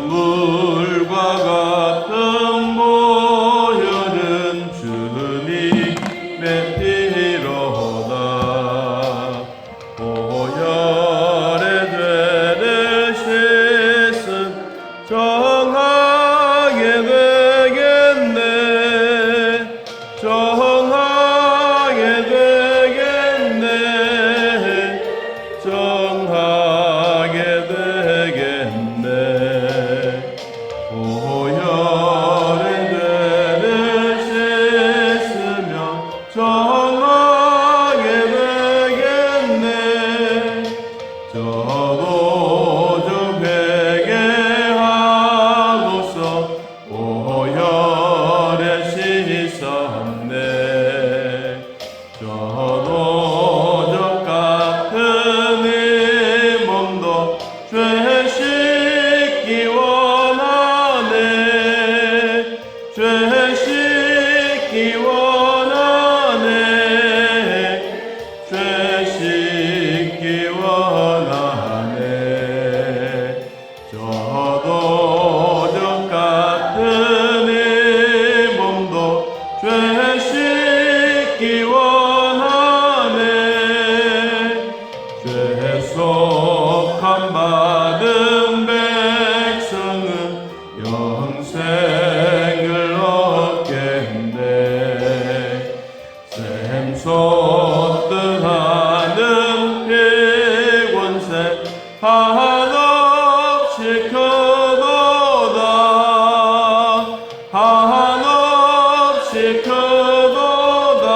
물과 같은 보혈은 주님의 피로다. 보혈의 죄를 씻음 정하게 되겠네. 정하게 되겠네. 정하게 되겠네. 보혈의 죄를 씻으면 정하게 되겠네. 저도 좀 회개하고서 보혈에 씻었네. 저도 저 같은 이 몸도 죄 씻기 원하네. 죄 씻기 원하네. 죄 씻기 원하네. 저도 저 같은 이 몸도 죄 씻기 원하네. 죄속함 받은 백성은 영생을 얻겠네. 샘솟듯 하는 피권세 한없이 크도다. 한없이 크도다.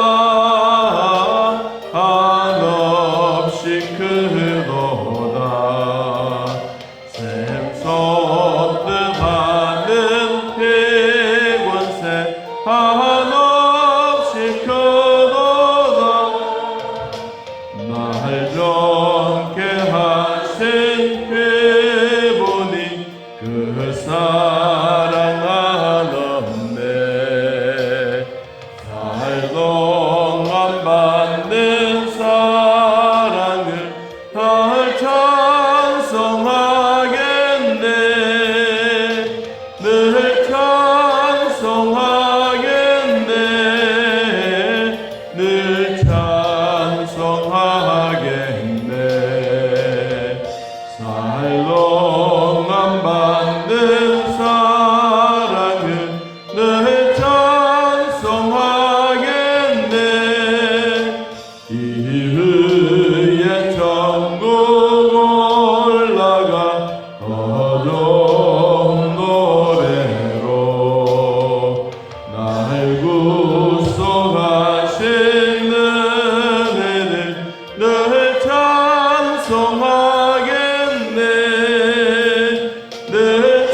한없이 크도다. 샘솟듯 하는 피권세 한없이 크도다. 날 정케 하신 피보니 그 사랑 한없네. 날 동안 받는 사랑을 날 찬송하겠네. 늘 찬송하겠네. 늘 찬송하겠네. 살 동안 받는 사랑을 늘 찬송하겠네. 이 위에 천국 올라가 더 좋은 노래로 날 구속하시는 은혜를 늘 찬송하겠네. 늘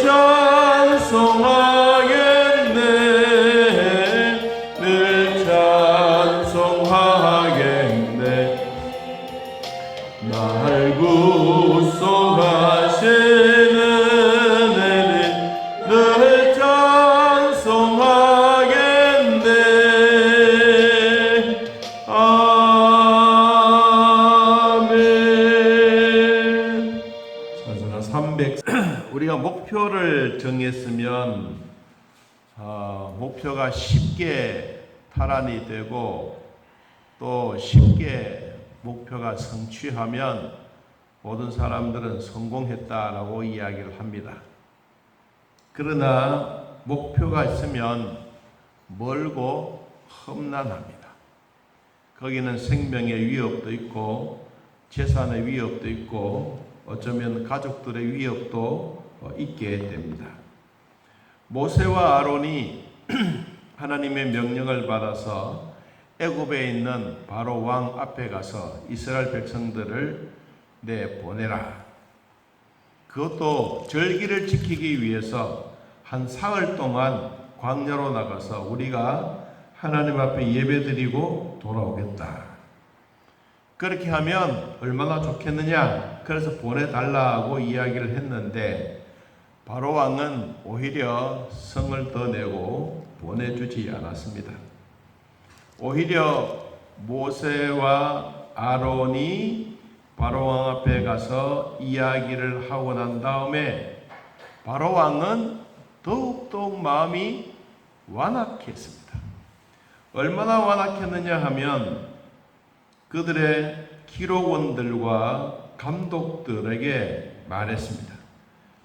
찬송하겠네. 늘 찬송하겠네. 날 구속하시는 은혜를 늘 찬송하겠네. 아멘. 찬송가 300. 우리가 목표를 정했으면 목표가 쉽게 탈환이 되고 또 쉽게 목표가 성취하면 모든 사람들은 성공했다라고 이야기를 합니다. 그러나 목표가 있으면 멀고 험난합니다. 거기는 생명의 위협도 있고 재산의 위협도 있고 어쩌면 가족들의 위협도 있게 됩니다. 모세와 아론이 하나님의 명령을 받아서 애굽에 있는 바로 왕 앞에 가서 이스라엘 백성들을 내보내라. 그것도 절기를 지키기 위해서 한 사흘 동안 광야로 나가서 우리가 하나님 앞에 예배드리고 돌아오겠다. 그렇게 하면 얼마나 좋겠느냐. 그래서 보내달라고 이야기를 했는데 바로 왕은 오히려 성을 더 내고 보내주지 않았습니다. 오히려 모세와 아론이 바로 왕 앞에 가서 이야기를 하고 난 다음에 바로 왕은 더욱더욱 마음이 완악했습니다. 얼마나 완악했느냐 하면 그들의 기록원들과 감독들에게 말했습니다.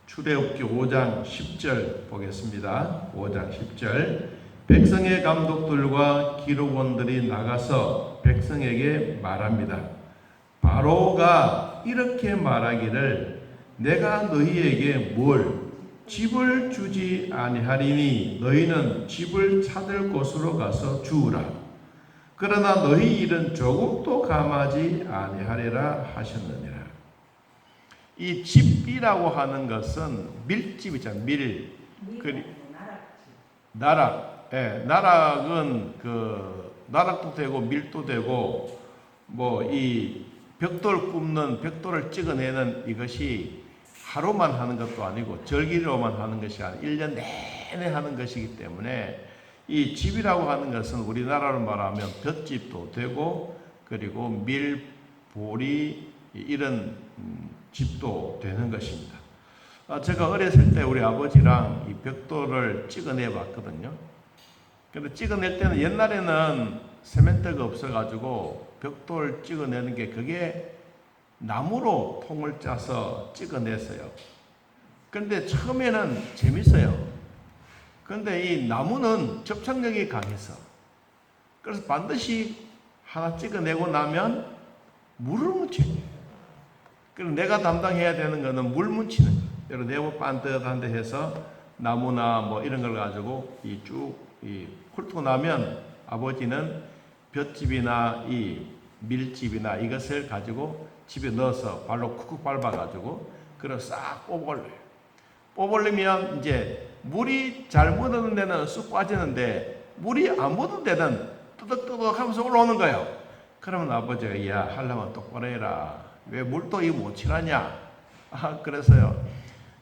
출애굽기 5장 10절 보겠습니다. 5장 10절. 백성의 감독들과 기록원들이 나가서 백성에게 말합니다. 바로가 이렇게 말하기를 내가 너희에게 집을 주지 아니하리니 너희는 집을 찾을 곳으로 가서 주우라. 그러나 너희 일은 조금도 감하지 아니하리라 하셨느니라. 이 집이라고 하는 것은 밀집이잖아요. 나락. 예, 나락은 나락도 되고 밀도 되고 뭐 이 벽돌 굽는 벽돌을 찍어내는 이것이 하루만 하는 것도 아니고 절기로만 하는 것이 아니고 1년 내내 하는 것이기 때문에 이 집이라고 하는 것은 우리나라로 말하면 볏집도 되고 그리고 밀보리 이런 집도 되는 것입니다. 제가 어렸을 때 우리 아버지랑 이 벽돌을 찍어내 봤거든요. 근데 찍어낼 때는 옛날에는 세면대가 없어가지고 벽돌 찍어내는 게 그게 나무로 통을 짜서 찍어냈어요. 그런데 처음에는 재밌어요. 그런데 이 나무는 접착력이 강해서 그래서 반드시 하나 찍어내고 나면 물을 묻혀요. 그럼 내가 담당해야 되는 거는 물 묻히는 거예요. 여러 네모 반듯한 데 해서 나무나 뭐 이런 걸 가지고 이 훑고 나면 아버지는 볏집이나 이 밀집이나 이것을 가지고 집에 넣어서 발로 쿡쿡 밟아가지고 그걸 싹 뽑아올려요. 뽑아올리면 이제 물이 잘 묻는 데는 쑥 빠지는데 물이 안 묻는 데는 뜨덕뜨덕 하면서 올라오는 거예요. 그러면 아버지가 야 하려면 똑바로 해라. 왜 물도 이 못 칠하냐. 그래서요.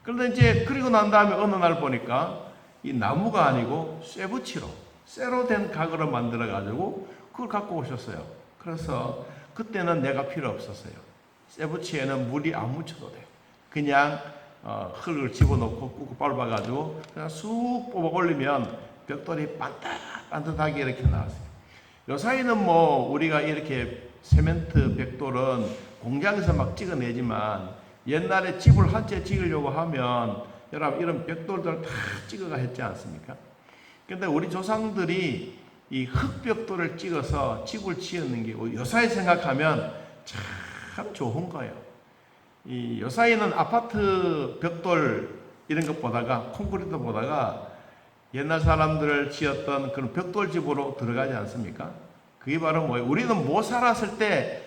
그런데 이제 그리고 난 다음에 어느 날 보니까 이 나무가 아니고 쇠로 된 가구를 만들어 가지고 그걸 갖고 오셨어요. 그래서 그때는 내가 필요 없었어요. 쇠붙이에는 물이 안 묻혀도 돼요. 그냥 흙을 집어넣고 꾹꾹 밟아가지고 그냥 쑥 뽑아 올리면 벽돌이 반듯하게 이렇게 나왔어요. 요 사이는 뭐 우리가 이렇게 세멘트 벽돌은 공장에서 막 찍어내지만 옛날에 집을 한 채 지으려고 하면 여러분 이런 벽돌들 다 찍어가 했지 않습니까? 근데 우리 조상들이 이 흙벽돌을 찍어서 집을 지었는 게 요사이 생각하면 참 좋은 거예요. 이 요사이는 아파트 벽돌 이런 것보다가 콘크리트 보다가 옛날 사람들을 지었던 그런 벽돌집으로 들어가지 않습니까? 그게 바로 뭐예요? 우리는 못 살았을 때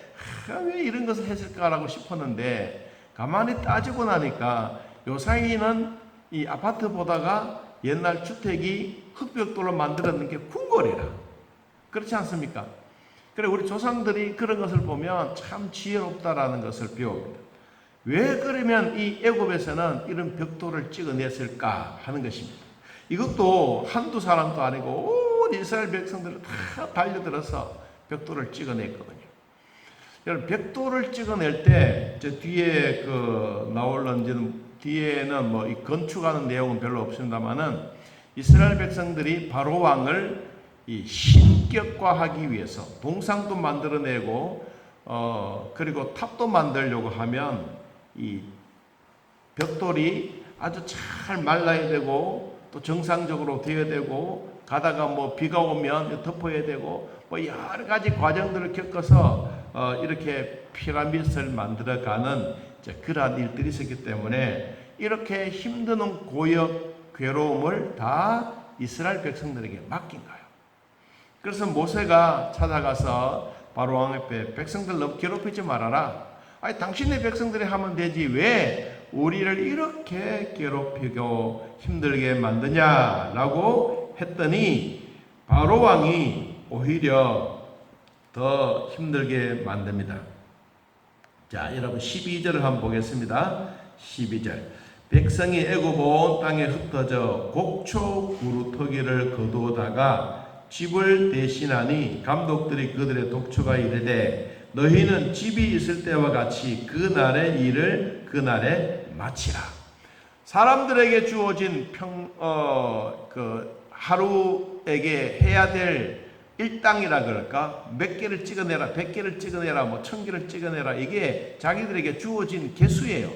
왜 이런 것을 했을까라고 싶었는데 가만히 따지고 나니까 요사이는 이 아파트 보다가 옛날 주택이 흙벽돌로 만들었는 게 궁궐이라. 그렇지 않습니까? 그래 우리 조상들이 그런 것을 보면 참 지혜롭다라는 것을 배웁니다. 왜 그러면 이 애굽에서는 이런 벽돌을 찍어냈을까 하는 것입니다. 이것도 한두 사람도 아니고 온 이스라엘 백성들을 다 달려들어서 벽돌을 찍어냈거든요. 여러분 벽돌을 찍어낼 때 저 뒤에 나올런지는 뒤에는 뭐 이 건축하는 내용은 별로 없습니다만은 이스라엘 백성들이 바로 왕을 이 신격화하기 위해서 동상도 만들어내고 그리고 탑도 만들려고 하면 이 벽돌이 아주 잘 말라야 되고 또 정상적으로 되어야 되고 가다가 뭐 비가 오면 덮어야 되고 뭐 여러 가지 과정들을 겪어서 이렇게 피라미드를 만들어가는 그러한 일들이 있었기 때문에 이렇게 힘든 고역 괴로움을 다 이스라엘 백성들에게 맡긴 거예요. 그래서 모세가 찾아가서 바로 왕 앞에 백성들 너무 괴롭히지 말아라. 아니 당신의 백성들이 하면 되지 왜 우리를 이렇게 괴롭히고 힘들게 만드냐라고 했더니 바로 왕이 오히려 더 힘들게 만듭니다. 자, 여러분 12절을 한번 보겠습니다. 12절. 백성이 애굽 온 땅에 흩어져 곡초 구루터기를 거두다가 집을 대신하니 감독들이 그들의 독초가 이르되 너희는 집이 있을 때와 같이 그날의 일을 그날에 마치라. 사람들에게 주어진 하루에게 해야 될 일당이라 그럴까? 몇 개를 찍어내라, 100개를 찍어내라, 뭐 1000개를 찍어내라. 이게 자기들에게 주어진 개수예요.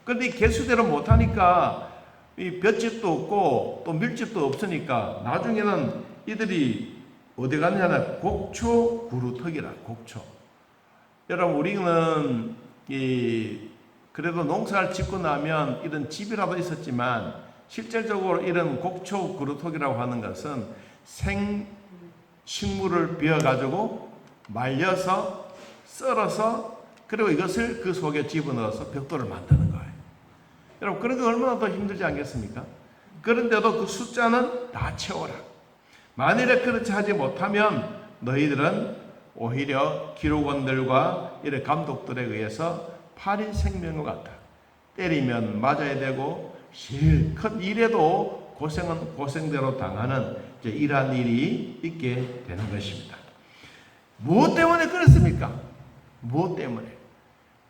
그런데 이 개수대로 못하니까 이 볏집도 없고 또 밀집도 없으니까 나중에는 이들이 어디 갔냐면 곡초 구루터기라, 곡초. 여러분, 우리는 그래도 농사를 짓고 나면 이런 집이라도 있었지만 실질적으로 이런 곡초 구루터기라고 하는 것은 생식물을 베어가지고 말려서 썰어서 그리고 이것을 그 속에 집어넣어서 벽돌을 만드는 거예요. 여러분, 그런 게 얼마나 더 힘들지 않겠습니까? 그런데도 그 숫자는 다 채워라. 만일에 그렇지 하지 못하면 너희들은 오히려 기록원들과 이런 감독들에 의해서 파리 생명과 같다. 때리면 맞아야 되고 실컷 일해도 고생은 고생대로 당하는 이러한 일이 있게 되는 것입니다. 무엇 때문에 그렇습니까? 무엇 때문에?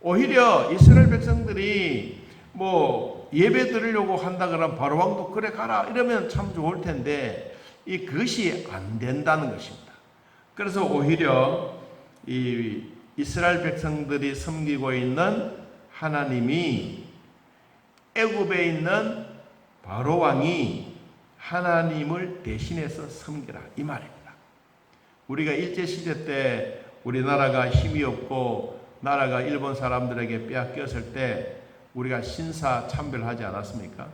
오히려 이스라엘 백성들이 뭐 예배 드리려고 한다 그러면 바로 왕도 그래 가라 이러면 참 좋을 텐데 그것이 안 된다는 것입니다. 그래서 오히려 이 이스라엘 백성들이 섬기고 있는 하나님이 애굽에 있는 바로 왕이 하나님을 대신해서 섬기라 이 말입니다. 우리가 일제시대 때 우리나라가 힘이 없고 나라가 일본 사람들에게 빼앗겼을 때 우리가 신사참배를 하지 않았습니까?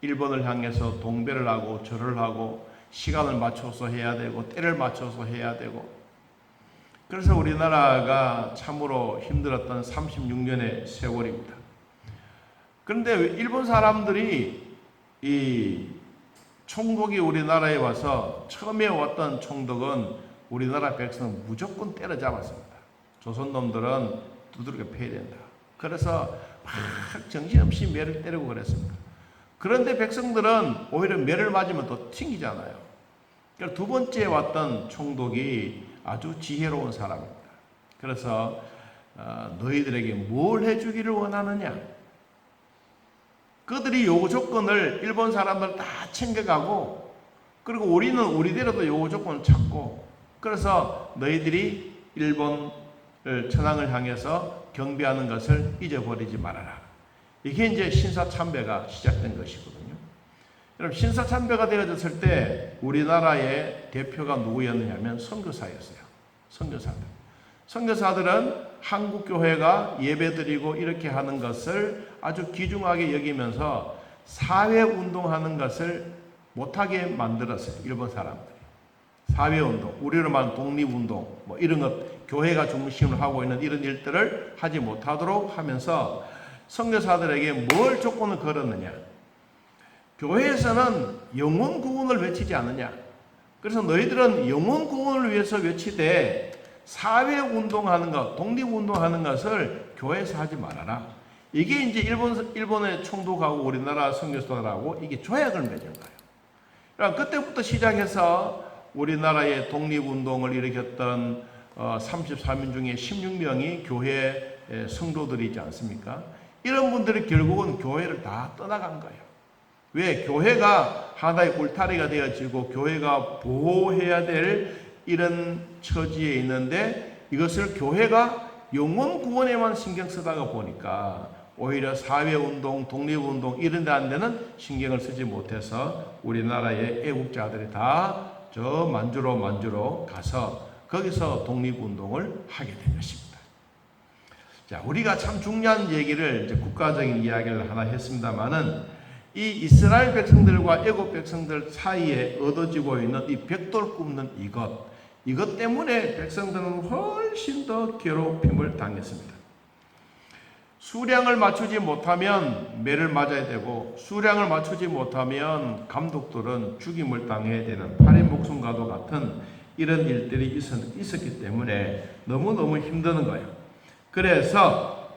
일본을 향해서 동배를 하고 절을 하고 시간을 맞춰서 해야 되고 때를 맞춰서 해야 되고 그래서 우리나라가 참으로 힘들었던 36년의 세월입니다. 그런데 일본 사람들이 이 총독이 우리나라에 와서 처음에 왔던 총독은 우리나라 백성을 무조건 때려잡았습니다. 조선놈들은 두드러져 패야 된다. 그래서 막 정신없이 매를 때리고 그랬습니다. 그런데 백성들은 오히려 매를 맞으면 더 튕기잖아요. 그래서 두 번째 왔던 총독이 아주 지혜로운 사람입니다. 그래서 너희들에게 뭘 해주기를 원하느냐? 그들이 요구 조건을 일본 사람들 다 챙겨가고 그리고 우리는 우리대로도 요구 조건을 찾고 그래서 너희들이 일본 천황을 향해서 경배하는 것을 잊어버리지 말아라. 이게 이제 신사참배가 시작된 것이거든요. 여러분, 신사참배가 되어졌을 때 우리나라의 대표가 누구였느냐면 선교사였어요. 선교사들. 선교사들은 한국교회가 예배드리고 이렇게 하는 것을 아주 귀중하게 여기면서 사회운동하는 것을 못하게 만들었어요. 일본 사람들이. 사회운동, 우리로 말하는 독립운동, 뭐 이런 것, 교회가 중심으로 하고 있는 이런 일들을 하지 못하도록 하면서 선교사들에게 뭘 조건을 걸었느냐? 교회에서는 영혼 구원을 외치지 않느냐? 그래서 너희들은 영혼 구원을 위해서 외치되 사회운동하는 것, 독립운동하는 것을 교회에서 하지 말아라. 이게 이제 일본의 총독하고 우리나라 선교사들하고 이게 조약을 맺은 거예요. 그러니까 그때부터 시작해서 우리나라의 독립운동을 일으켰던 33인 중에 16명이 교회 성도들이지 않습니까? 이런 분들이 결국은 교회를 다 떠나간 거예요. 왜? 교회가 하나의 울타리가 되어지고 교회가 보호해야 될 이런 처지에 있는데 이것을 교회가 영혼 구원에만 신경 쓰다가 보니까 오히려 사회운동, 독립운동 이런 데는 신경을 쓰지 못해서 우리나라의 애국자들이 다 저 만주로 가서 거기서 독립운동을 하게 된 것입니다. 자, 우리가 참 중요한 얘기를 이제 국가적인 이야기를 하나 했습니다만은 이 이스라엘 백성들과 애굽 백성들 사이에 얻어지고 있는 이 벽돌 굽는 이것 때문에 백성들은 훨씬 더 괴롭힘을 당했습니다. 수량을 맞추지 못하면 매를 맞아야 되고 수량을 맞추지 못하면 감독들은 죽임을 당해야 되는 파리 목숨과도 같은 이런 일들이 있었기 때문에 너무너무 힘드는 거예요. 그래서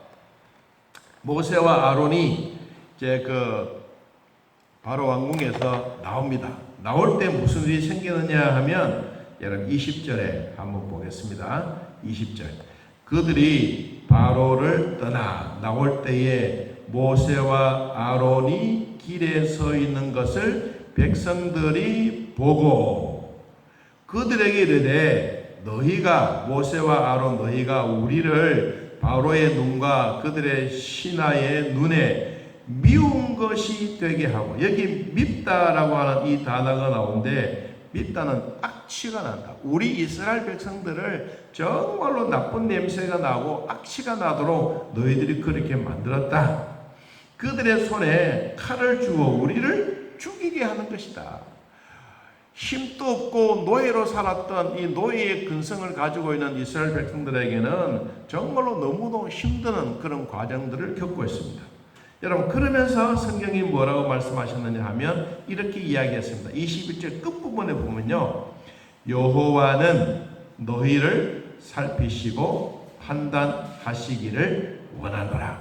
모세와 아론이 이제 바로 왕궁에서 나옵니다. 나올 때 무슨 일이 생기느냐 하면 여러분 20절에 한번 보겠습니다. 20절. 그들이 바로를 떠나 나올 때에 모세와 아론이 길에 서 있는 것을 백성들이 보고 그들에게 이르되 너희가 모세와 아론 너희가 우리를 바로의 눈과 그들의 신하의 눈에 미운 것이 되게 하고, 여기 밉다라고 하는 이 단어가 나오는데 밉다는 악취가 난다. 우리 이스라엘 백성들을 정말로 나쁜 냄새가 나고 악취가 나도록 너희들이 그렇게 만들었다. 그들의 손에 칼을 주어 우리를 죽이게 하는 것이다. 힘도 없고 노예로 살았던 이 노예의 근성을 가지고 있는 이스라엘 백성들에게는 정말로 너무도 힘드는 그런 과정들을 겪고 있습니다. 여러분, 그러면서 성경이 뭐라고 말씀하셨느냐 하면 이렇게 이야기했습니다. 21절 끝부분에 보면요, 여호와는 너희를 살피시고 판단하시기를 원하노라.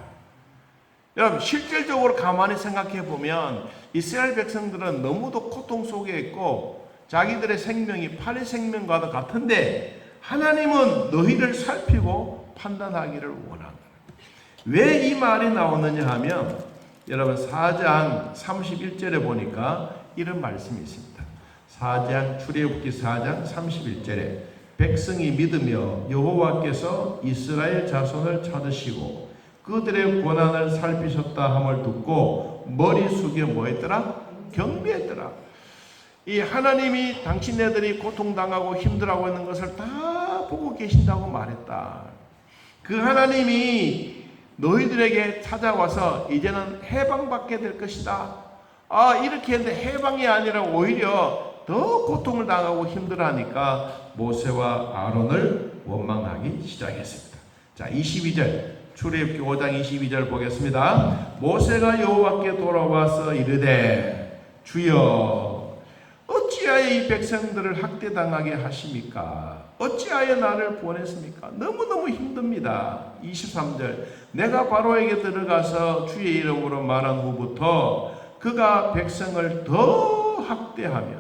여러분, 실질적으로 가만히 생각해 보면 이스라엘 백성들은 너무도 고통 속에 있고 자기들의 생명이 파리 생명과도 같은데 하나님은 너희를 살피고 판단하기를 원한다. 왜 이 말이 나오느냐 하면 여러분 4장 31절에 보니까 이런 말씀이 있습니다. 4장 출애굽기 4장 31절에 백성이 믿으며 여호와께서 이스라엘 자손을 찾으시고 그들의 고난을 살피셨다 함을 듣고 머리 숙여 뭐 했더라? 경배했더라. 이 하나님이 당신네들이 고통당하고 힘들어하고 있는 것을 다 보고 계신다고 말했다. 그 하나님이 너희들에게 찾아와서 이제는 해방받게 될 것이다. 이렇게 했는데 해방이 아니라 오히려 더 고통을 당하고 힘들어하니까 모세와 아론을 원망하기 시작했습니다. 자, 22절 출애굽기 5장 22절 보겠습니다. 모세가 여호와께 돌아와서 이르되 주여 어찌하여 이 백성들을 학대당하게 하십니까? 어찌하여 나를 보냈습니까? 너무너무 힘듭니다. 23절 내가 바로에게 들어가서 주의 이름으로 말한 후부터 그가 백성을 더 학대하며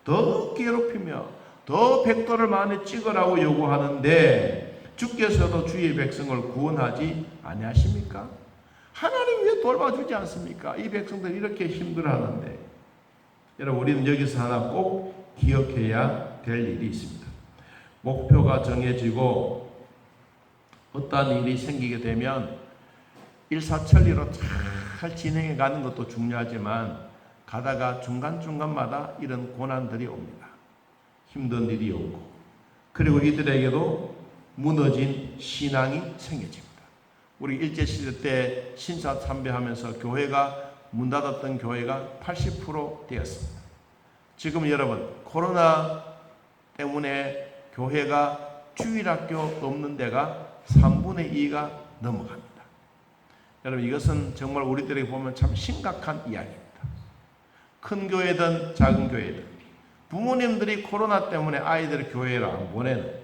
더 괴롭히며 더 백도를 많이 찍으라고 요구하는데 주께서도 주의 백성을 구원하지 아니하십니까? 하나님 왜 돌봐주지 않습니까? 이 백성들 이렇게 힘들어하는데. 여러분, 우리는 여기서 하나 꼭 기억해야 될 일이 있습니다. 목표가 정해지고 어떠한 일이 생기게 되면 일사천리로 잘 진행해 가는 것도 중요하지만 가다가 중간중간마다 이런 고난들이 옵니다. 힘든 일이 오고, 그리고 이들에게도 무너진 신앙이 생겨집니다. 우리 일제시대 때 신사참배하면서 교회가 문 닫았던 교회가 80% 되었습니다. 지금 여러분 코로나 때문에 교회가 주일학교 없는 데가 3분의 2가 넘어갑니다. 여러분, 이것은 정말 우리들에게 보면 참 심각한 이야기입니다. 큰 교회든 작은 교회든 부모님들이 코로나 때문에 아이들을 교회를 안 보내는,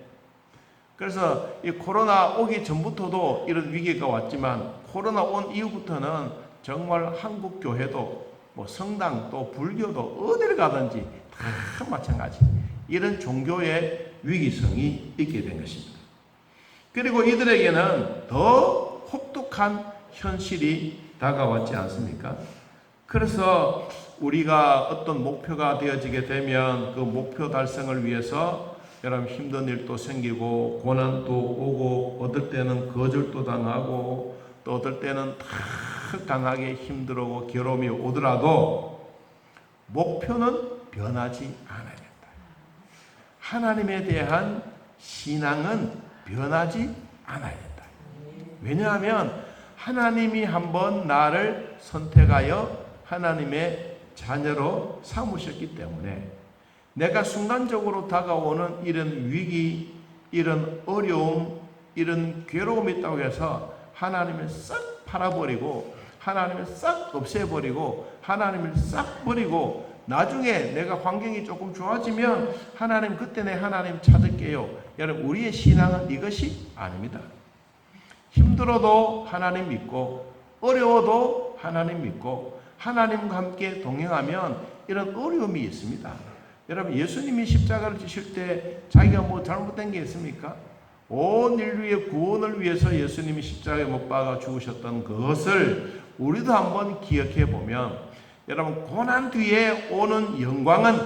그래서 이 코로나 오기 전부터도 이런 위기가 왔지만 코로나 온 이후부터는 정말 한국 교회도 뭐 성당 또 불교도 어디를 가든지 다 마찬가지 이런 종교의 위기성이 있게 된 것입니다. 그리고 이들에게는 더 혹독한 현실이 다가왔지 않습니까? 그래서 우리가 어떤 목표가 되어지게 되면 그 목표 달성을 위해서 여러분 힘든 일도 생기고 고난도 오고 어떨 때는 거절도 당하고 또 어떨 때는 다 강하게 힘들고 괴로움이 오더라도 목표는 변하지 않아야 된다. 하나님에 대한 신앙은 변하지 않아야 된다. 왜냐하면 하나님이 한번 나를 선택하여 하나님의 자녀로 삼으셨기 때문에 내가 순간적으로 다가오는 이런 위기, 이런 어려움, 이런 괴로움이 있다고 해서 하나님을 싹 팔아버리고 하나님을 싹 없애버리고 하나님을 싹 버리고 나중에 내가 환경이 조금 좋아지면 하나님 그때 내 하나님 찾을게요. 여러분, 우리의 신앙은 이것이 아닙니다. 힘들어도 하나님 믿고 어려워도 하나님 믿고 하나님과 함께 동행하면 이런 어려움이 있습니다. 여러분, 예수님이 십자가를 지실 때 자기가 뭐 잘못된 게 있습니까? 온 인류의 구원을 위해서 예수님이 십자가에 못 박아 죽으셨던 그것을 우리도 한번 기억해 보면 여러분, 고난 뒤에 오는 영광은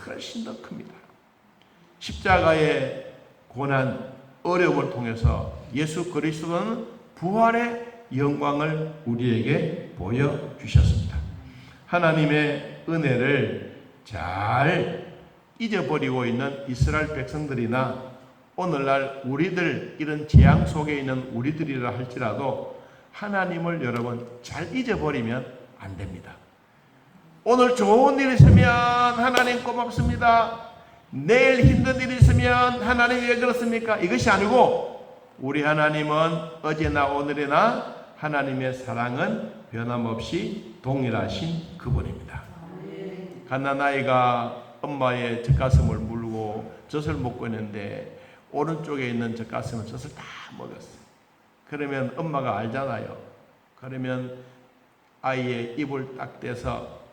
훨씬 더 큽니다. 십자가의 고난, 어려움을 통해서 예수 그리스도는 부활의 영광을 우리에게 보여주셨습니다. 하나님의 은혜를 잘 잊어버리고 있는 이스라엘 백성들이나 오늘날 우리들, 이런 재앙 속에 있는 우리들이라 할지라도 하나님을 여러분 잘 잊어버리면 안 됩니다. 오늘 좋은 일 있으면 하나님 고맙습니다. 내일 힘든 일 있으면 하나님 왜 그렇습니까? 이것이 아니고 우리 하나님은 어제나 오늘이나 하나님의 사랑은 변함없이 동일하신 그분입니다. 갓난아이가 엄마의 젖가슴을 물고 젖을 먹고 있는데 오른쪽에 있는 젖가슴은 젖을 다 먹었어요. 그러면 엄마가 알잖아요. 그러면 아이의 입을 딱 떼서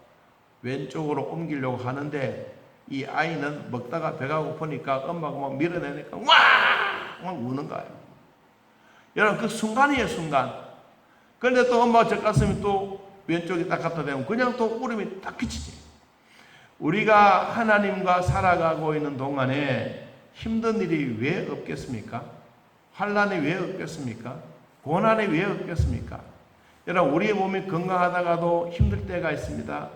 왼쪽으로 옮기려고 하는데 이 아이는 먹다가 배가 고프니까 엄마가 막 밀어내니까 막 우는 거예요. 여러분, 그 순간이에요, 순간. 그런데 또 엄마가 젖가슴이 또 왼쪽에 딱 갖다 대면 그냥 또 울음이 딱 그치지. 우리가 하나님과 살아가고 있는 동안에 힘든 일이 왜 없겠습니까? 환난이 왜 없겠습니까? 고난이 왜 없겠습니까? 여러분, 우리의 몸이 건강하다가도 힘들 때가 있습니다.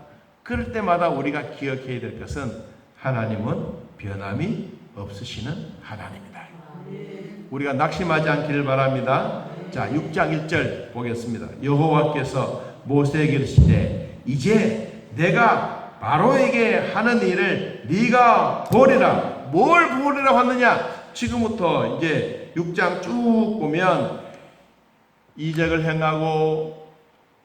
그럴 때마다 우리가 기억해야 될 것은 하나님은 변함이 없으시는 하나님이다. 우리가 낙심하지 않기를 바랍니다. 자, 6장 1절 보겠습니다. 여호와께서 모세에게 이르시되 이제 내가 바로에게 하는 일을 네가 보리라. 뭘 보리라고 하느냐? 지금부터 이제 6장 쭉 보면 이적을 행하고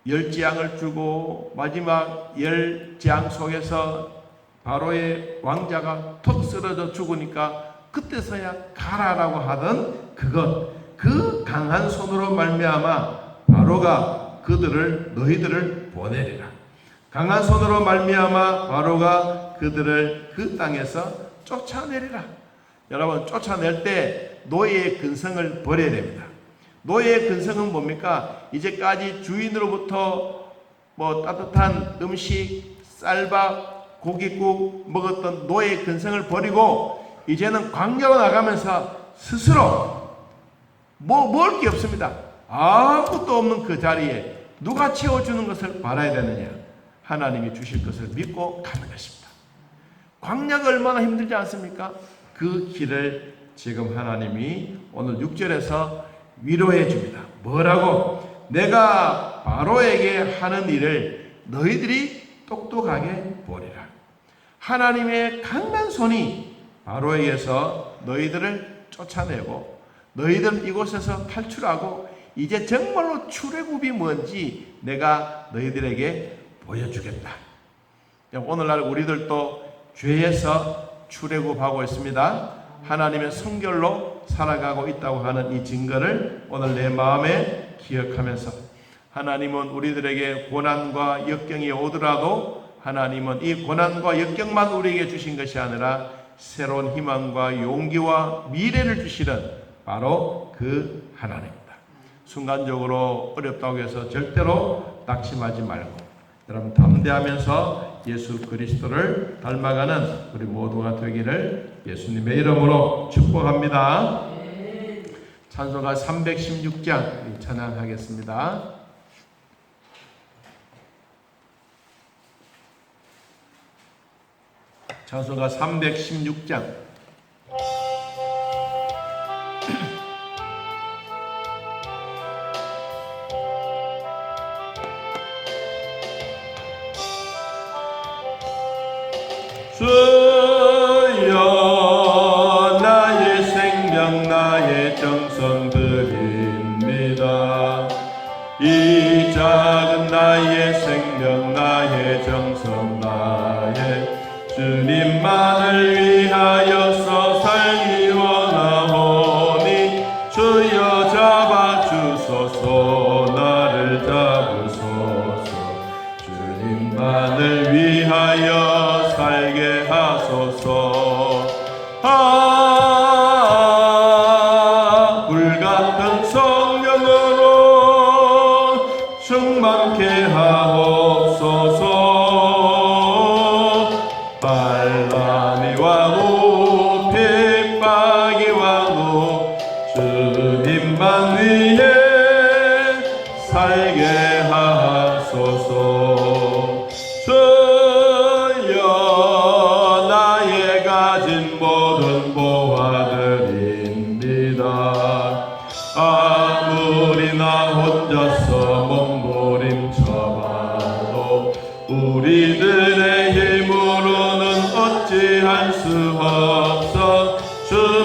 열재앙을 주고 마지막 열재앙 속에서 바로의 왕자가 턱 쓰러져 죽으니까 그때서야 가라라고 하던 그것, 그 강한 손으로 말미암아 바로가 너희들을 보내리라. 강한 손으로 말미암아 바로가 그들을 그 땅에서 쫓아내리라. 여러분, 쫓아낼 때 노예의 근성을 버려야 됩니다. 노예의 근성은 뭡니까? 이제까지 주인으로부터 따뜻한 음식, 쌀밥, 고깃국 먹었던 노예의 근성을 버리고 이제는 광야로 나가면서 스스로 먹을 게 없습니다. 아무것도 없는 그 자리에 누가 채워주는 것을 바라야 되느냐? 하나님이 주실 것을 믿고 가는 것입니다. 광야가 얼마나 힘들지 않습니까? 그 길을 지금 하나님이 오늘 6절에서 위로해 줍니다. 뭐라고? 내가 바로에게 하는 일을 너희들이 똑똑하게 보리라. 하나님의 강한 손이 바로에게서 너희들을 쫓아내고 너희들 이곳에서 탈출하고 이제 정말로 출애굽이 뭔지 내가 너희들에게 보여주겠다. 오늘날 우리들도 죄에서 출애굽하고 있습니다. 하나님의 성결로 살아가고 있다고 하는 이 증거를 오늘 내 마음에 기억하면서 하나님은 우리들에게 고난과 역경이 오더라도 하나님은 이 고난과 역경만 우리에게 주신 것이 아니라 새로운 희망과 용기와 미래를 주시는 바로 그 하나님입니다. 순간적으로 어렵다고 해서 절대로 낙심하지 말고 여러분 담대하면서 예수 그리스도를 닮아가는 우리 모두가 되기를 예수님의 이름으로 축복합니다. 찬송가 316장 찬양하겠습니다. 찬송가 316장 주여 나의 생명 나의 정성 드립니다. 이 작은 나의 생명 나의 정성 나의 주님만을 위하여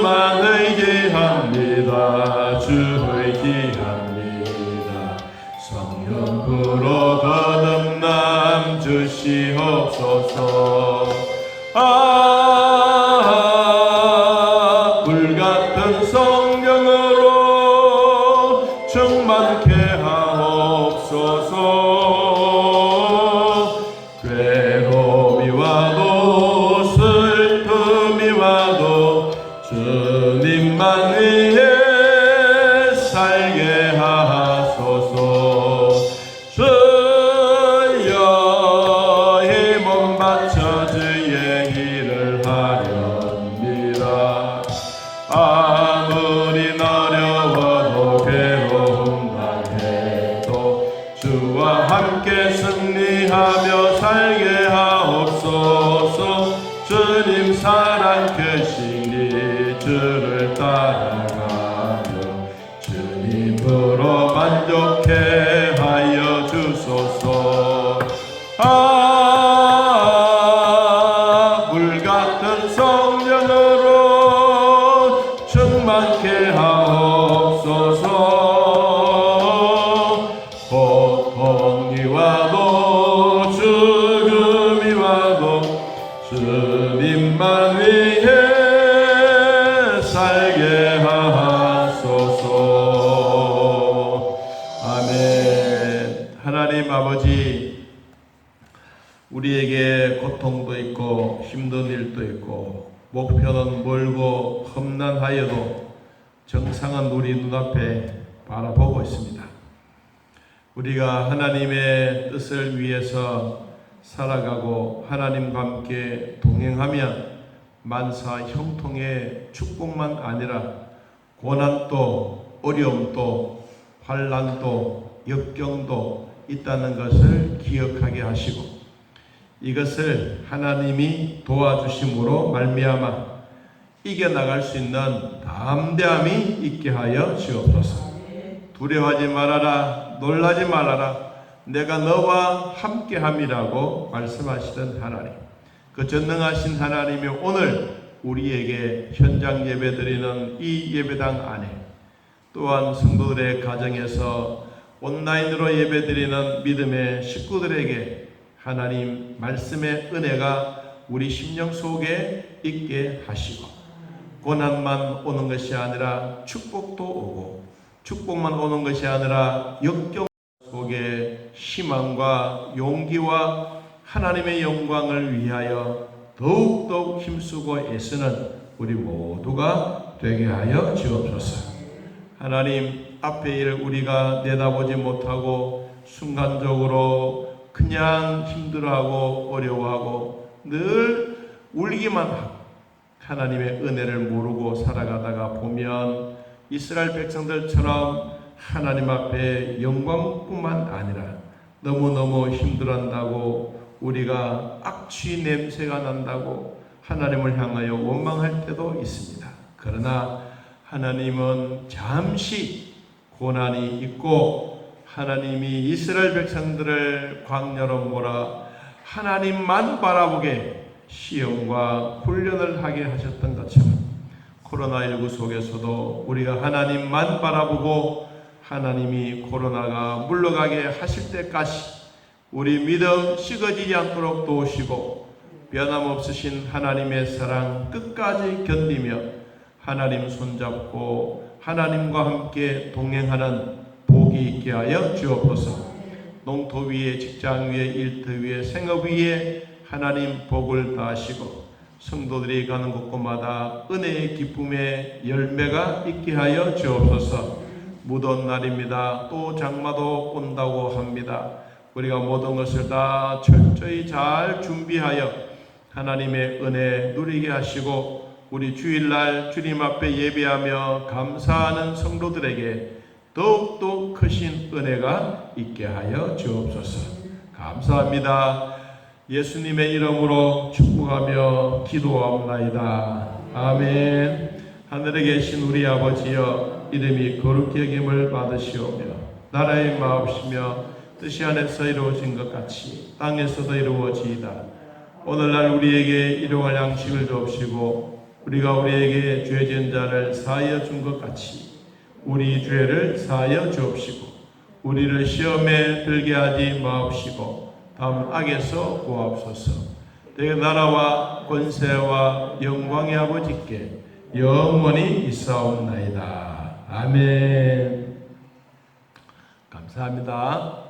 주만 의지합니다. 주 의지합니다. 성령으로 거듭남 주시옵소서. 불같은 성령으로 충만케 하옵소서. 괴로움이 와도 슬픔이 와도 주님만 위해 살게 하소서. 주여 힘을 바쳐 주의 일을 하렵니다. 아무리 어려워도 괴로움 당해도 주와 함께 승리하며 살게 하옵소서. 주님 사랑 크시니 주를 따라가며 주님으로 만족해 하여 주소서. 불같은 성령으로 충만케 하옵소서. 고통이 와도 죽음이 와도 주님만 위해 살게 하소서. 아멘. 하나님 아버지, 우리에게 고통도 있고 힘든 일도 있고 목표는 멀고 험난하여도 정상은 우리 눈앞에 바라보고 있습니다. 우리가 하나님의 뜻을 위해서 살아가고 하나님과 함께 동행하면 만사 형통의 축복만 아니라 고난도 어려움도 환난도 역경도 있다는 것을 기억하게 하시고 이것을 하나님이 도와주심으로 말미암아 이겨나갈 수 있는 담대함이 있게 하여 주옵소서. 두려워하지 말아라, 놀라지 말아라, 내가 너와 함께함이라고 말씀하시던 하나님, 그 전능하신 하나님이 오늘 우리에게 현장 예배드리는 이 예배당 안에 또한 성도들의 가정에서 온라인으로 예배드리는 믿음의 식구들에게 하나님 말씀의 은혜가 우리 심령 속에 있게 하시고 고난만 오는 것이 아니라 축복도 오고 축복만 오는 것이 아니라 역경 속에 희망과 용기와 하나님의 영광을 위하여 더욱더욱 힘쓰고 애쓰는 우리 모두가 되게 하여 주옵소서. 하나님, 앞의 일을 우리가 내다보지 못하고 순간적으로 그냥 힘들어하고 어려워하고 늘 울기만 하고 하나님의 은혜를 모르고 살아가다가 보면 이스라엘 백성들처럼 하나님 앞에 영광뿐만 아니라 너무너무 힘들어한다고 우리가 악취 냄새가 난다고 하나님을 향하여 원망할 때도 있습니다. 그러나 하나님은 잠시 고난이 있고 하나님이 이스라엘 백성들을 광야로 몰아 하나님만 바라보게 시험과 훈련을 하게 하셨던 것처럼 코로나19 속에서도 우리가 하나님만 바라보고 하나님이 코로나가 물러가게 하실 때까지 우리 믿음 식어지지 않도록 도우시고 변함없으신 하나님의 사랑 끝까지 견디며 하나님 손잡고 하나님과 함께 동행하는 복이 있게 하여 주옵소서. 농토 위에, 직장 위에, 일터 위에, 생업 위에 하나님 복을 다하시고 성도들이 가는 곳곳마다 은혜의 기쁨의 열매가 있게 하여 주옵소서. 무더운 날입니다. 또 장마도 온다고 합니다. 우리가 모든 것을 다 철저히 잘 준비하여 하나님의 은혜 누리게 하시고 우리 주일날 주님 앞에 예배하며 감사하는 성도들에게 더욱더 크신 은혜가 있게 하여 주옵소서. 감사합니다. 예수님의 이름으로 축복하며 기도하옵나이다. 아멘. 하늘에 계신 우리 아버지여, 이름이 거룩히 여김을 받으시오며 나라의 마옵시며 뜻이 하늘에서 이루어진 것 같이 땅에서도 이루어지이다. 오늘날 우리에게 일용할 양식을 주옵시고 우리가 우리에게 죄 지은 자를 사하여 준 것 같이 우리 죄를 사하여 주옵시고 우리를 시험에 들게 하지 마옵시고 다음 악에서 구하옵소서. 내 나라와 권세와 영광의 아버지께 영원히 있사옵나이다. 아멘. 감사합니다.